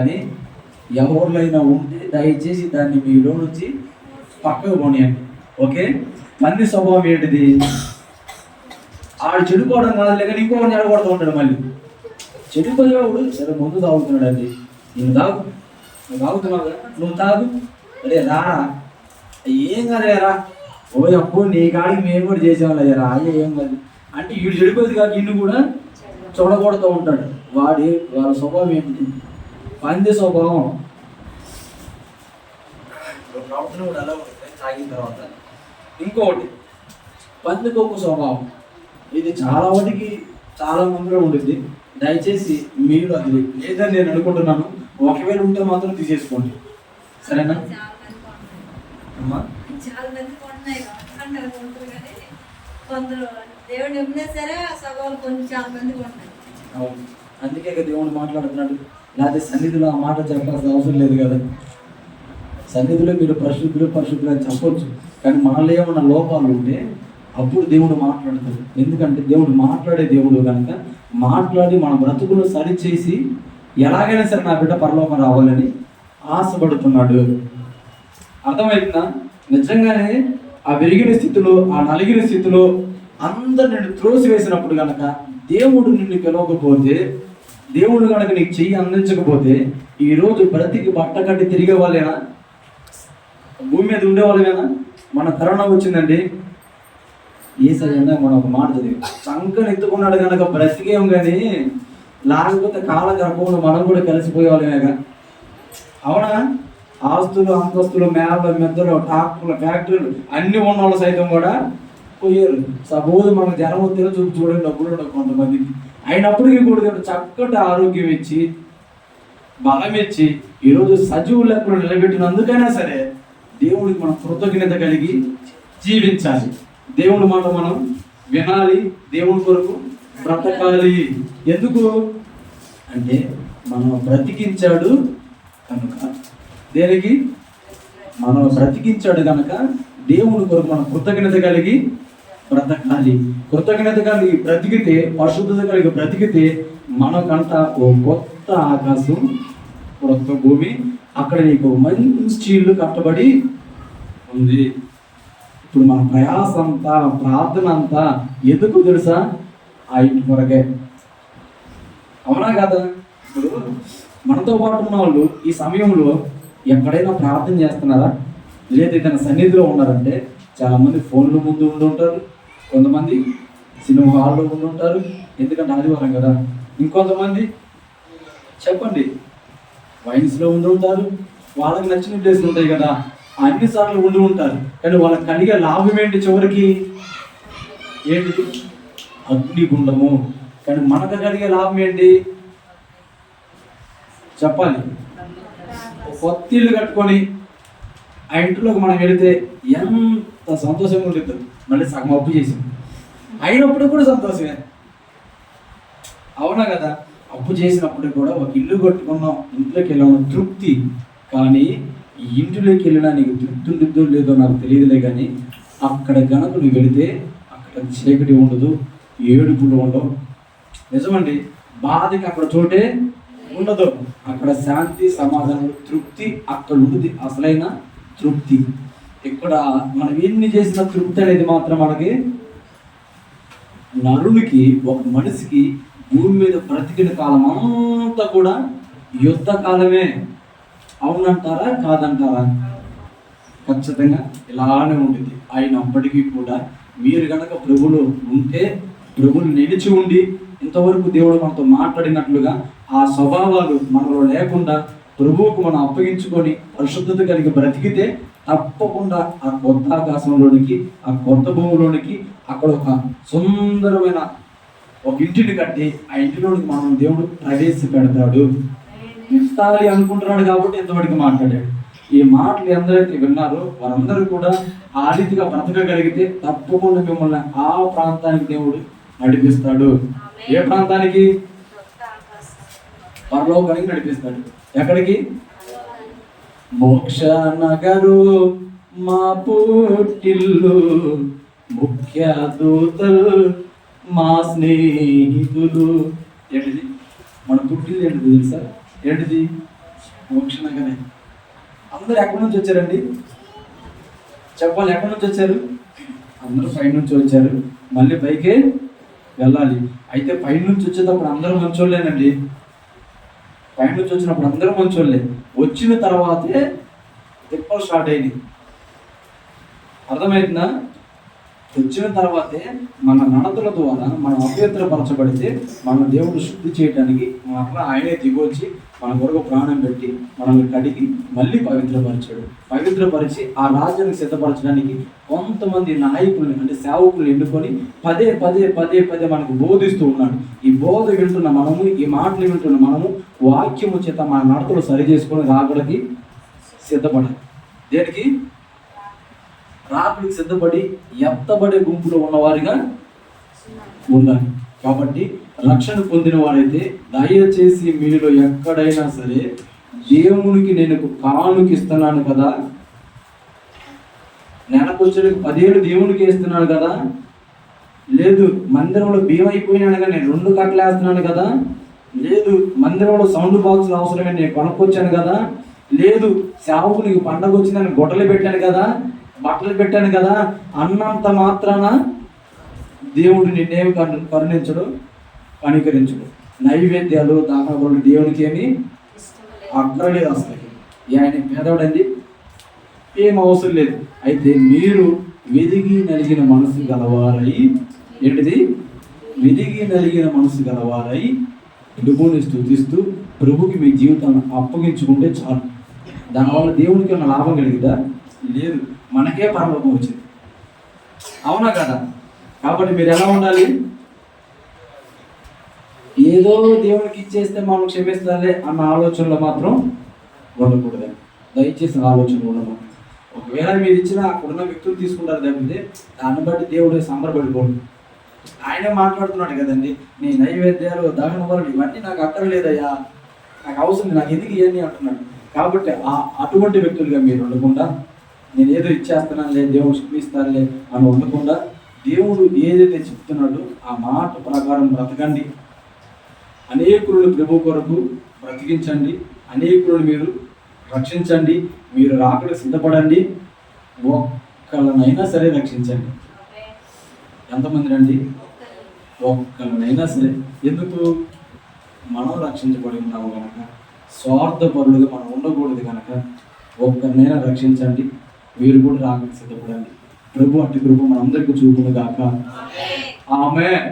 కానీ ఎవరినైనా ఉంటే దయచేసి దాన్ని మీలో నుంచి పక్కకు పోనీయండి. ఓకే, మంది స్వభావం ఏంటిది? ఆడు చెడిపోవడం కాదులే కానీ ఇంకొకరిని చెడగొడుతూ ఉంటాడు. మళ్ళీ చెడిపోయేవాడు సరే ముందు తాగుతున్నాడు అండి, నువ్వు తాగు, నువ్వు తాగుతున్నావు కదా, నువ్వు తాగు, అరే రారా, ఏం కదేరా, ఓ అప్పుడు నీ కాడికి మేము కూడా చేసేవాళ్ళు అయ్యారా, అయ్యే ఏం కాదు అంటే వీడు చెడిపోయేది కాక ఇల్లు కూడా చూడగొడుతూ ఉంటాడు. వాళ్ళ స్వభావం ఏంటి? పంది స్వభావం. ప్రవర్తన కూడా ఎలా ఉంటుంది తాగిన తర్వాత. ఇంకొకటి పందికొక్కు స్వభావం. ఇది చాలా వాటికి చాలా మందిలో ఉంటుంది. దయచేసి మీరు అది లేదని నేను అనుకుంటున్నాను. ఒకవేళ ఉంటే మాత్రం తీసేసుకోండి, సరేనా అమ్మా? అవును, అందుకే దేవుడు మాట్లాడుతున్నాడు. లేకపోతే సన్నిధిలో ఆ మాట చెప్పాల్సిన అవసరం లేదు కదా. సన్నిధిలో మీరు పరిశుద్ధులు అని చెప్పొచ్చు, కానీ మనలో ఏమన్నా లోపాలు ఉంటే అప్పుడు దేవుడు మాట్లాడతాడు. ఎందుకంటే దేవుడు మాట్లాడే దేవుడు కనుక మాట్లాడి మన బ్రతుకులు సరిచేసి ఎలాగైనా సరే నా బిడ్డ పరలోకం రావాలని ఆశపడుతున్నాడు. అర్థమవుతుందా? నిజంగానే ఆ విరిగిన స్థితిలో, ఆ నలిగిన స్థితిలో అందరు నిన్ను త్రోసి వేసినప్పుడు కనుక దేవుడు నిన్ను పిలవకపోతే, దేవుడు కనుక నీకు చెయ్యి అందించకపోతే ఈరోజు బ్రతికి బట్ట కట్టి తిరిగే వాళ్ళేనా? భూమి మీద ఉండేవాళ్ళమేనా? మన కరోనా వచ్చిందండి, ఏసయ్యా మనం ఒక మాట చదివి చంకను ఎత్తుకున్నాడు కనుక బ్రతికేం, కానీ లేకపోతే కాల గర్భంలో మనం కూడా కలిసిపోయేవాళ్ళమేగా. అవునా? ఆస్తులు, అంతస్తులు, మేళ, మెద్దలు, ట్రాక్టర్లు, ఫ్యాక్టరీలు అన్నీ ఉన్న వాళ్ళు సైతం కూడా పోయారు. సపోజ్ మనకు జనం వస్తే చూడండి, డబ్బులు ఉండవు కొంతమందికి. అయినప్పటికీ కూడా చక్కటి ఆరోగ్యం ఇచ్చి బలం ఇచ్చి ఈరోజు సజీవు లెక్కలు నిలబెట్టినందుకైనా సరే దేవుడికి మనం కృతజ్ఞత కలిగి జీవించాలి. దేవుడి మాట మనం వినాలి, దేవుడి కొరకు బ్రతకాలి. ఎందుకు అంటే మనం బ్రతికించాడు కనుక. దేనికి? మనం బ్రతికించాడు కనుక దేవుడి కొరకు మనం కృతజ్ఞత కలిగి బ్రతకాలి. కృతజ్ఞత కలిగి బ్రతికితే, పరిశుద్ధత కలిగి బ్రతికితే మనకంట ఓ కొత్త ఆకాశం, కొత్త భూమి, అక్కడ నీకు మంచి ఇల్లు కట్టబడి ఉంది. ఇప్పుడు మన ప్రయాస అంతా, ప్రార్థన అంతా ఎందుకు తెలుసా? ఆ ఇంటి కొరకే. అవునా కదా? ఇప్పుడు మనతో పాటు ఉన్న వాళ్ళు ఈ సమయంలో ఎక్కడైనా ప్రార్థన చేస్తున్నారా? లేదా ఏదైనా సన్నిధిలో ఉన్నారంటే చాలామంది ఫోన్ల ముందు ఉండి ఉంటారు, కొంతమంది సినిమా హాల్లో ఉండి ఉంటారు, ఎందుకంటే ఆదివారం కదా. ఇంకొంతమంది చెప్పండి వైన్స్లో ఉండి ఉంటారు, వాళ్ళకి నచ్చిన ప్లేస్లు ఉంటాయి కదా, అన్నిసార్లు ఉండి ఉంటారు. కానీ వాళ్ళకి కలిగే లాభం ఏంటి? చివరికి ఏంటి? అగ్నిగుండము. కానీ మనకు కలిగే లాభం ఏంటి చెప్పాలి? కొత్త ఇల్లు కట్టుకొని ఆ ఇంట్లోకి మనం వెళితే ఎంత సంతోషంగా ఉంటుంది. మళ్ళీ సగం అప్పు చేసాం అయినప్పుడు కూడా సంతోషమే. అవునా కదా? అప్పు చేసినప్పుడు కూడా ఒక ఇల్లు కట్టుకున్నాం, ఇంట్లోకి వెళ్ళాం, తృప్తి. కానీ ఈ ఇంటిలోకి వెళ్ళినా నీకు తృప్తి ఉంటుందో లేదో నాకు తెలియదులే, కానీ అక్కడ కనుక నువ్వు వెళితే అక్కడ చీకటి ఉండదు, ఏడుపులు ఉండవు. నిజమండి, బాధకి అక్కడ చోటే ఉండదు. అక్కడ శాంతి, సమాధానం, తృప్తి అక్కడ ఉంటుంది, అసలైన తృప్తి. ఇక్కడ మనం ఎన్ని చేసిన తృప్తి అనేది మాత్రం మనకి, నరునికి, ఒక మనిషికి భూమి మీద బ్రతికిన కాలం అంతా కూడా యుద్ధ కాలమే. అవునంటారా కాదంటారా? ఖచ్చితంగా ఇలానే ఉంటుంది. అయినప్పటికీ కూడా మీరు కనుక ప్రభువులో ఉంటే, ప్రభువులు నిలిచి ఉండి ఇంతవరకు దేవుడు మనతో మాట్లాడినట్లుగా ఆ స్వభావాలు మనలో లేకుండా ప్రభువుకు మనం అప్పగించుకొని పరిశుద్ధత కలిగి బ్రతికితే తప్పకుండా ఆ కొత్త ఆకాశంలోనికి, ఆ కొత్త భూమిలోనికి, అక్కడ ఒక సుందరమైన ఒక ఇంటిని కట్టి ఆ ఇంటిలోనికి మనం దేవుడు ప్రవేశపెడతాడు. ఇస్తాలి అనుకుంటున్నాడు కాబట్టి ఎంతవరకు మాట్లాడాడు. ఈ మాటలు ఎందరైతే విన్నారో వారందరూ కూడా ఆ రీతిగా బ్రతకగలిగితే తప్పకుండా మిమ్మల్ని ఆ ప్రాంతానికి దేవుడు నడిపిస్తాడు. ఏ ప్రాంతానికి? పరలోకానికి నడిపిస్తాడు. ఎక్కడికి? మోక్ష నగరు మా పుట్టిల్లు, ముఖ్య దూతలు మా స్నేహితులు. ఏంటిది? మన పుట్టిల్లు ఏంటిది తెలుసా? ఏంటిది? మోక్షనగానే. అందరూ ఎక్కడి నుంచి వచ్చారండి? చెప్పాలి, ఎక్కడి నుంచి వచ్చారు? అందరూ పై నుంచి వచ్చారు, మళ్ళీ పైకే వెళ్ళాలి. అయితే పై నుంచి వచ్చేటప్పుడు అందరూ మంచోళ్ళేనండి. పై నుంచి వచ్చినప్పుడు అందరూ మంచోళ్ళే. వచ్చిన తర్వాతే తిప్పలు స్టార్ట్ అయింది. అర్థమవుతుందా? వచ్చిన తర్వాతే మన నడతల ద్వారా మనం అపవిత్రపరచబడితే మన దేవుడు శుద్ధి చేయడానికి మరలా ఆయనే దిగొచ్చి మన కొరకు ప్రాణం పెట్టి మనల్ని కడిగి మళ్ళీ పవిత్రపరిచి ఆ రాజ్యాన్ని సిద్ధపరచడానికి కొంతమంది నాయకుల్ని అంటే సేవకుల్ని ఎన్నుకొని పదే పదే పదే పదే మనకు బోధిస్తూ ఉన్నాడు. ఈ బోధ వింటున్న మనము, ఈ మాటలు వింటున్న మనము వాక్యము చేత మన నడతలు సరి చేసుకొని రాకడికి సిద్ధపడాలి. దేనికి? రాత్రికి సిద్ధపడి ఎత్తబడే గుంపులో ఉన్నవారిగా ఉండాలి. కాబట్టి రక్షణ పొందిన వారైతే దయచేసి మీలో ఎక్కడైనా సరే దేవునికి నేను కానుక ఇస్తున్నాను కదా, నెలకొచ్చడికి 10 ఏళ్ళు దేవునికి వేస్తున్నాను కదా, లేదు మందిరంలో భీమైపోయినాను కానీ నేను 2 కట్టలు వేస్తున్నాను కదా, లేదు మందిరంలో సౌండ్ బాక్సులు అవసరమే నేను కొనుక్కొచ్చాను కదా, లేదు సేవకునికి పండగ వచ్చిందని గొడ్డలు పెట్టాను కదా, బట్టలు పెట్టాను కదా అన్నంత మాత్రాన దేవుడు నిన్నేమి కరుణించడు, కనికరించడు. నైవేద్యాలు దాఖలు దేవునికి ఏమి అక్కర్లేదు. అసలు ఆయన పేదవాడండి, ఏం అవసరం లేదు. అయితే మీరు వెదిగి నలిగిన మనసు గలవారై, ఏంటిది? వెదిగి నలిగిన మనసు గలవారై ప్రభువుని స్తుతిస్తూ ప్రభుకి మీ జీవితాన్ని అప్పగించుకుంటే చాలు. దానివల్ల దేవునికి ఉన్న లాభం కలిగిదా? లేదు, మనకే పరలోకం వచ్చింది. అవునా కదా? కాబట్టి మీరు ఎలా ఉండాలి? ఏదో దేవునికి ఇచ్చేస్తే మనం క్షమిస్తాలే అన్న ఆలోచనలో మాత్రం ఉండకూడదు. దయచేసి ఆలోచన ఉండదు. ఒకవేళ మీరు ఇచ్చిన అక్కడున్న వ్యక్తులు తీసుకుంటారు తప్పితే దాన్ని బట్టి దేవుడు సంబరపడిపోడు. ఆయనే మాట్లాడుతున్నాడు కదండి, నీ నైవేద్యాలు దహన బలులు ఇవన్నీ నాకు అక్కర్లేదయ్యా, నాకు అవసరం, నాకు ఎందుకు ఇవన్నీ అంటున్నాడు. కాబట్టి అటువంటి వ్యక్తులుగా మీరు ఉండకుండా నేను ఏదో ఇచ్చేస్తున్నానులే దేవుడు క్షమిస్తానులే అని ఉండకుండా దేవుడు ఏదైతే చెప్తున్నాడో ఆ మాట ప్రకారం బ్రతకండి. అనేకులను ప్రభు కొరకు బ్రతికించండి, అనేకులను మీరు రక్షించండి, మీరు రాకడ సిద్ధపడండి. ఒక్కళ్ళనైనా సరే రక్షించండి. ఎంతమంది రండి? ఒక్కళ్ళనైనా సరే. ఎందుకు? మనం రక్షించబడి ఉన్నాము కనుక, స్వార్థపరులుగా మనం ఉండకూడదు కనుక ఒక్కరినైనా రక్షించండి, మీరు కూడా రాకడ సిద్ధపడండి. ప్రభు అట్టి కృప మనందరికీ చూపును గాక. ఆమేన్.